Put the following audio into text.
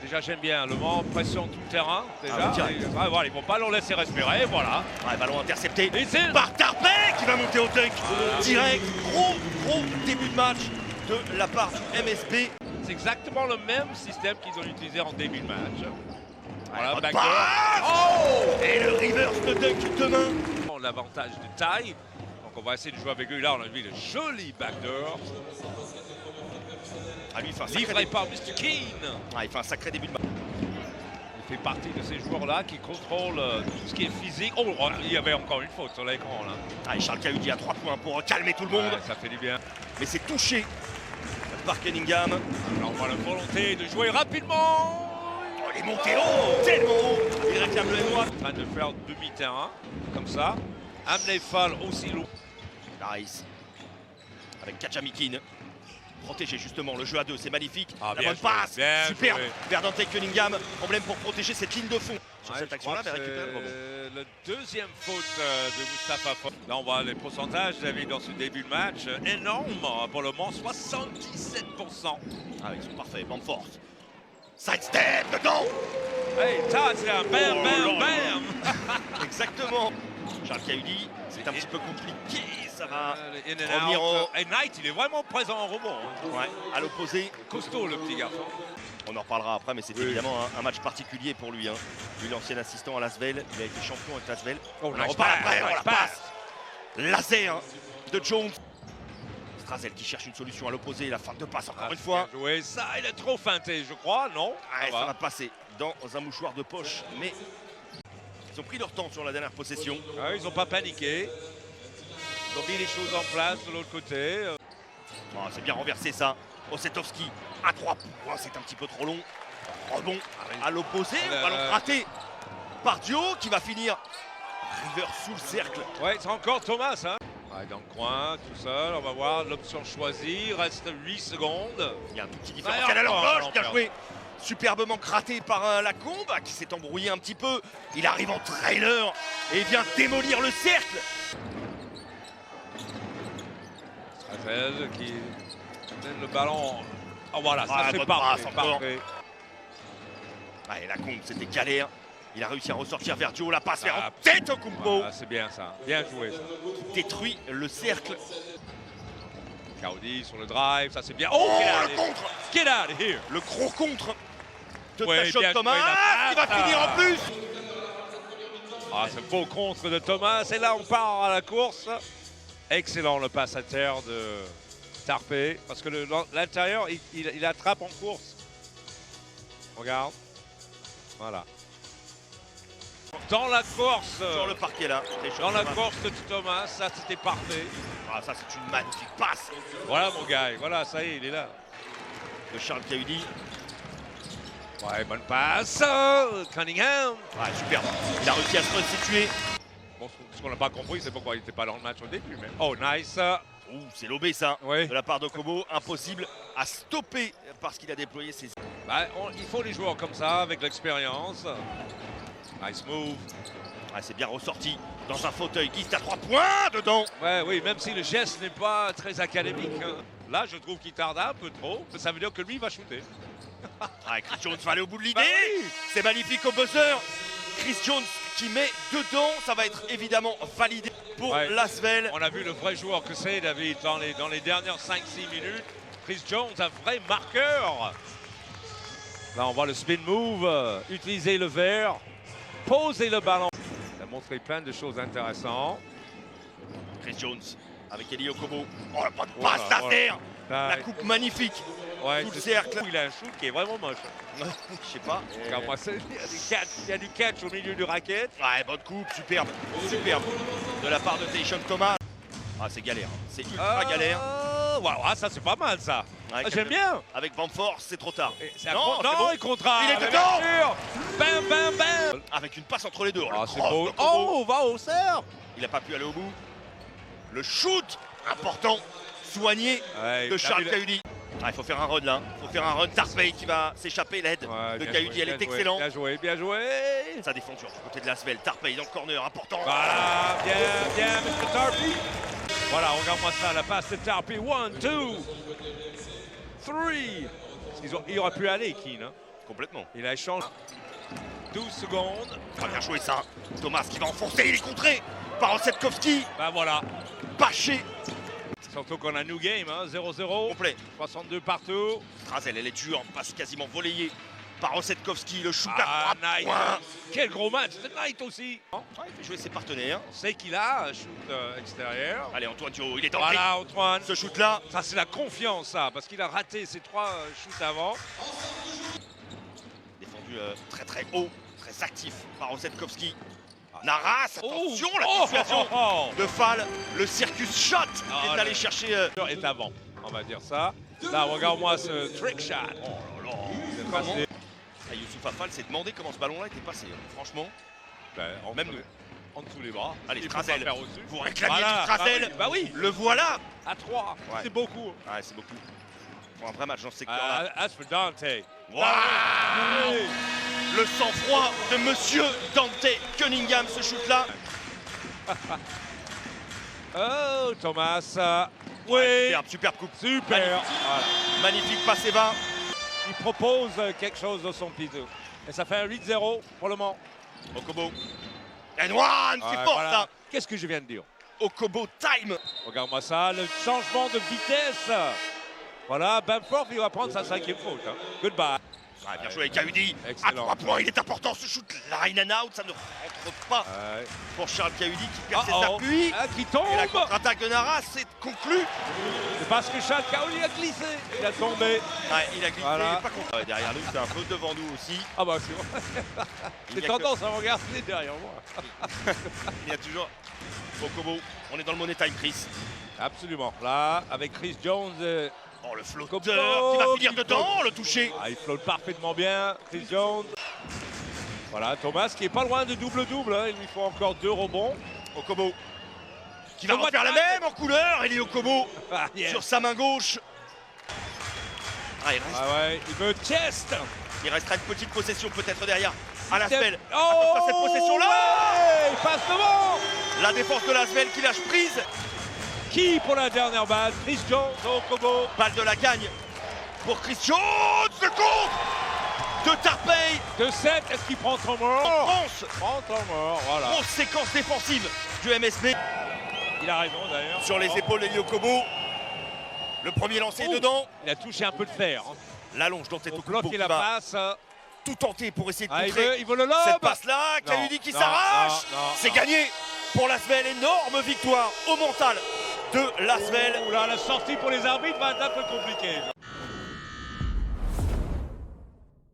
Déjà, j'aime bien le Mans, pression tout le terrain. Déjà, voilà, ils vont pas leur laisser respirer, voilà. Ouais, ballon intercepté Et par Tarpey qui va monter au dunk. Direct, gros début de match de la part du MSB. C'est exactement le même système qu'ils ont utilisé en début de match. Voilà, Bonne backdoor. passe. Oh! Et le reverse de dunk demain. L'avantage de taille. Donc on va essayer de jouer avec eux. Là, on a vu le joli backdoor. Ah, lui, il fait un Livré sacré par Mr. Keane. Ah, il fait un sacré début de match. Il fait partie de ces joueurs-là qui contrôlent tout ce qui est physique. Oh, il y avait encore une faute sur l'écran là. Ah, et Charles Cahudi à 3 points pour calmer tout le monde. Ouais, ça fait du bien. Mais c'est touché par Cunningham. Alors on voit la volonté de jouer rapidement. Oh, il est monté haut, tellement haut. Il réclame le M1. En train de faire demi-terrain, comme ça. Amener Fall aussi lourd. Nice. Avec Kachamikin. Protéger justement le jeu à deux, c'est magnifique. Ah, la bien bonne joué, passe, bien superbe. joué. Vers Dante Cunningham. Problème pour protéger cette ligne de fond. Sur Ouais, cette je action-là, crois va que récupérer le rebond. le deuxième faute de Mustapha Fall. Là, on voit les pourcentages, David, dans ce début de match. Énorme pour le Mans, 77%. Ah, ils sont parfaits, Bamford. Sidestep dedans. Hey, touchdown, bam, Oh bam, là bam. Exactement. Charles Cahudi, c'est un petit peu compliqué. Ça va In and revenir out. au... Et Knight, il est vraiment présent en rebond. Hein. Ouais, à l'opposé. Costaud, le petit garçon. On en reparlera après, mais c'est évidemment un match particulier pour lui. Hein. Lui, l'ancien assistant à Lasvel, il a été champion avec Lasvel. Oh, On en nice reparle pass, après, nice on la pass. passe. Laser de Jones. Strazel qui cherche une solution à l'opposé, la fin de passe encore une fois. Bien joué. Ça, il a trop feinté, je crois, non? Ouais, ça va passer dans un mouchoir de poche, mais ils ont pris leur temps sur la dernière possession. Ah, ils n'ont pas paniqué. Ils ont mis les choses en place de l'autre côté. Oh, c'est bien renversé ça. Osetowski à 3 points, c'est un petit peu trop long. Rebond à l'opposé, ballon raté par Dio qui va finir River sous le cercle. Ouais, c'est encore Thomas, hein? Ouais, dans le coin, tout seul, on va voir l'option choisie. Reste 8 secondes. Il y a un tout petit différentiel à l'horloge, bien joué. Superbement gratté par Lacombe qui s'est embrouillé un petit peu. Il arrive en trailer et vient démolir le cercle. Strazel qui mène le ballon. Oh voilà, ça c'est bonne parfait, passe encore. parfait. Ouais, Lacombe, c'était galère. Il a réussi à ressortir vers Dio, la passe vers Ah, Antetokounmpo. Ah, c'est bien ça, bien joué ça. Détruit le cercle. Cahudi sur le drive, ça c'est bien. Oh, get le out contre. Get out of here. Le gros contre de Ouais, Tashon bien Thomas joué, la qui va passe. finir en plus. Ah, ce beau contre de Thomas. Et là, on part à la course. Excellent le passe à terre de Tarpey. Parce que l'intérieur, il attrape en course. Regarde. Voilà. Dans la course. Sur le parquet là. Dans la course de Thomas, ça c'était parfait. Ah, ça c'est une magnifique passe Voilà mon gars, voilà, ça y est, il est là. de Charles Cahudi. Ouais, bonne passe. Cunningham. Ouais, superbe. Il a réussi à se restituer. Bon, ce qu'on n'a pas compris, c'est pourquoi il n'était pas dans le match au début. Mais... Oh, nice. Ouh, c'est lobé ça, Oui. de la part de Kobo. Impossible à stopper parce qu'il a déployé ses... Bah, il faut les joueurs comme ça, avec l'expérience. Nice move. Ah, c'est bien ressorti dans un fauteuil. Guiste à 3 points dedans. Ouais, oui, même si le geste n'est pas très académique. Hein. Là, je trouve qu'il tarde un peu trop. Mais ça veut dire que lui, il va shooter. Ah, Chris Jones va aller au bout de l'idée. Bah oui. C'est magnifique au buzzer. Chris Jones qui met dedans. Ça va être évidemment validé pour Lasvel. On a vu le vrai joueur que c'est, David, dans les dernières 5-6 minutes. Chris Jones, un vrai marqueur. Là, on voit le spin move, utiliser le verre, poser le ballon. Il a montré plein de choses intéressantes. Chris Jones avec Eli Okobo. Oh, la bonne passe d'affaire. La coupe magnifique. Ouais, Tout le cercle. Il a un shoot qui est vraiment moche. Je sais pas. Car moi, il y a du catch au milieu du racket. Ouais, bonne coupe, superbe. Superbe. De la part de Tashon Thomas. Ah, c'est galère. C'est ultra galère. Waouh, ah, ça c'est pas mal ça. Ouais, J'aime bien. Avec Bamford, c'est trop tard. Non, c'est bon. il contrat. Il est dedans. Bam, bam, bam. Avec une passe entre les deux. Ah, Le c'est cross beau. de Kobo. Oh, va au cerf. Il n'a pas pu aller au bout. Le shoot important, soigné de Charles Cahudi. Ah, il faut faire un run là. Il faut faire un run. Tarpey qui va s'échapper. L'aide de Cahudi, elle est excellente. Bien joué, bien joué. Ça défend toujours du côté de Lasvel. Tarpey dans le corner, important. Voilà, bien, Mr. Tarpey. Voilà, regarde-moi ça, la passe de Tarpey. 1, 2, 3. Il aurait pu aller, Keane. Hein. Complètement. Il a échangé 12 secondes. Ah, bien joué ça. Thomas qui va enfoncer, il est contré par Osetkowski. Ben voilà. Bâché. Surtout qu'on a new game, hein, 0-0. Complet. 62 partout. Strazel, elle est dure, passe quasiment volleyée par Osetkowski, le shoot Ah, à 3 Knight. points. Quel gros match. C'est Knight aussi. Ouais, il fait jouer ses partenaires. C'est qu'il a un shoot extérieur. Allez, Antoine Dio, il est dans Voilà, Antoine. ce shoot-là. Ça, c'est la confiance, ça, parce qu'il a raté ses 3 shoots avant. Défendu très très haut, très actif par Osetkowski. Naras, attention, la Oh, situation oh, oh, de Fall. Le circus shot Ah, est allé chercher. est avant, on va dire ça. Là, regarde-moi ce trick shot. Oh là là. C'est Comment passé. Ah, Youssouf Afal s'est demandé comment ce ballon-là était passé. Franchement, Ben, même dessous- nous. en dessous les bras. Allez, Il peut pas Strazel. faire au-dessus. Vous réclamiez Voilà, du Strazel. bah oui, Le voilà. à 3. Ouais. C'est beaucoup. Ouais, c'est beaucoup. Pour un vrai match dans ce secteur-là. As for Dante. Waouh. Le sang-froid de Monsieur Dante Cunningham, ce shoot-là. Oh, Thomas. Ouais, Oui, superbe, superbe coupe. super. Magnifique. Voilà. Magnifique passe et bas. Il propose quelque chose de son pitou. Et ça fait un 8-0 pour le moment. Okobo. And one, c'est Ouais, fort voilà. ça. Qu'est-ce que je viens de dire? Okobo time. Regarde-moi ça, le changement de vitesse. Voilà, Bamford, il va prendre sa 5e faute. Hein. Goodbye. Ouais, bien joué avec Kaoudi. À Excellent. 3 points, il est important ce shoot. Line and out, ça ne rentre pas Ouais. pour Charles Kaoudi qui perd ses Oh, appuis. ah, qui Et la tombe. contre-attaque de Naras, c'est conclu. C'est parce que Charles Kaouli a glissé. Il a tombé. Ouais, il a glissé, Voilà. il est pas content. Ouais, derrière nous, c'est un peu devant nous aussi. Ah bah c'est vrai. Il J'ai n'y a que- tendance à regarder derrière moi. Il y a toujours Okobo. On est dans le money time, Chris. Absolument. Là, avec Chris Jones. Oh, le flotteur Okobo qui va finir qui dedans, le toucher. Il flotte parfaitement bien, Chris Jones. Voilà, Thomas qui est pas loin de double-double. Hein. Il lui faut encore 2 rebonds. Okobo qui va Thomas refaire la Tyne. même en couleur. Et Okobo Ah, yes. sur sa main gauche. Ah, Ah ouais, il veut chest. il restera une petite possession peut-être derrière à Lasvel. Oh, Attention à cette possession-là. ouais, il passe devant. La défense de Lasvel qui lâche prise. Qui pour la dernière balle? Chris Jones, Okobo. Balle de la gagne pour Chris Jones. Le contre de Tarpey. De 7, est-ce qu'il prend son mort? France. Prend son mort, voilà. Grosse séquence défensive du MSB. Il a raison d'ailleurs. Sur les épaules d'Eli Okobo. Le premier lancé Oh. dedans. Il a touché un peu de fer. L'allonge dans cette Pour Okobo bloquer qui la va passe. tout tenter pour essayer de Ah, contrer il veut le lob. cette passe-là. Non, Kaoudi qui non, s'arrache. non, non, C'est non. gagné pour Lasvel. Énorme victoire au mental de Lasvel. Ouh là, la sortie pour les arbitres va être un peu compliquée.